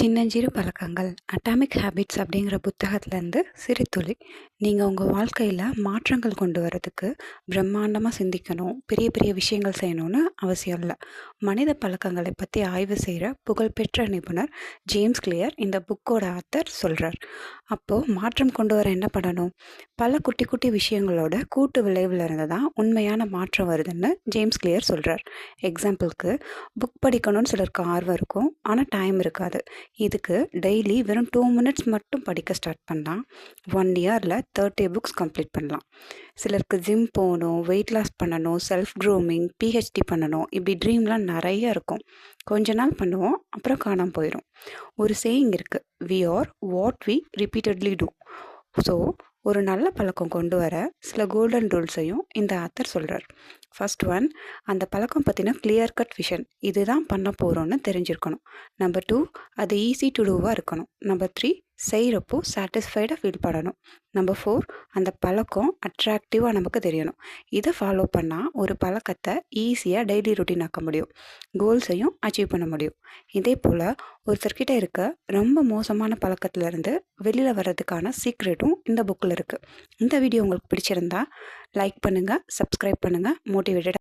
சின்னஞ்சிறு பழக்கங்கள் atomic habits அப்படிங்கிற புத்தகத்துலேருந்து சிறுதுளி. நீங்கள் உங்கள் வாழ்க்கையில் மாற்றங்கள் கொண்டு வரதுக்கு பிரம்மாண்டமாக சிந்திக்கணும், பெரிய பெரிய விஷயங்கள் செய்யணும்னு அவசியம் இல்லை. மனித பழக்கங்களை பற்றி ஆய்வு செய்கிற புகழ்பெற்ற நிபுணர் ஜேம்ஸ் கிளியர் இந்த புக்கோட ஆத்தர் சொல்கிறார். அப்போது மாற்றம் கொண்டு வர என்ன பண்ணணும்? பல குட்டி குட்டி விஷயங்களோட கூட்டு விளைவில் இருந்து தான் உண்மையான மாற்றம் வருதுன்னு ஜேம்ஸ் கிளியர் சொல்கிறார். எக்ஸாம்பிளுக்கு, புக் படிக்கணும்னு சிலருக்கு ஆர்வம் இருக்கும், ஆனால் டைம் இருக்காது. இதுக்கு டெய்லி வெறும் 2 மினிட்ஸ் மட்டும் படிக்க ஸ்டார்ட் பண்ணலாம். 1 இயரில் 30 புக்ஸ் கம்ப்ளீட் பண்ணலாம். சிலருக்கு ஜிம் போகணும், வெயிட் லாஸ் பண்ணணும், செல்ஃப் க்ரூமிங், பிஹெச்டி பண்ணணும், இப்படி ட்ரீம்லாம் நிறைய இருக்கும். கொஞ்ச நாள் பண்ணுவோம், அப்புறம் காணாமல் போயிடும். ஒரு சேயிங் இருக்குது, we are what we repeatedly do. So ஒரு நல்ல பழக்கம் கொண்டு வர சில கோல்டன் ரூல்ஸையும் இந்த ஆத்தர் சொல்கிறார். ஃபர்ஸ்ட் ஒன், அந்த பழக்கம் பற்றின கிளியர் கட் விஷன், இதுதான் பண்ண போகிறோன்னு தெரிஞ்சிருக்கணும். நம்பர் 2, அது ஈஸி டு டூவாக இருக்கணும். நம்பர் 3, செய்கிறப்போ சாட்டிஸ்ஃபைடாக ஃபீல் பண்ணணும். நம்பர் 4, அந்த பழக்கம் அட்ராக்டிவாக நமக்கு தெரியணும். இதை ஃபாலோ பண்ணால் ஒரு பழக்கத்தை ஈஸியாக டெய்லி ரொட்டீன் ஆக்க முடியும், கோல்ஸையும் அச்சீவ் பண்ண முடியும். இதே போல் ஒருத்தர்கிட்ட இருக்க ரொம்ப மோசமான பழக்கத்திலேருந்து வெளியில் வர்றதுக்கான சீக்ரெட்டும் இந்த புக்கில் இருக்குது. இந்த வீடியோ உங்களுக்கு பிடிச்சிருந்தா லைக் பண்ணுங்கள், சப்ஸ்கிரைப் பண்ணுங்கள், மோட்டிவேட்டட்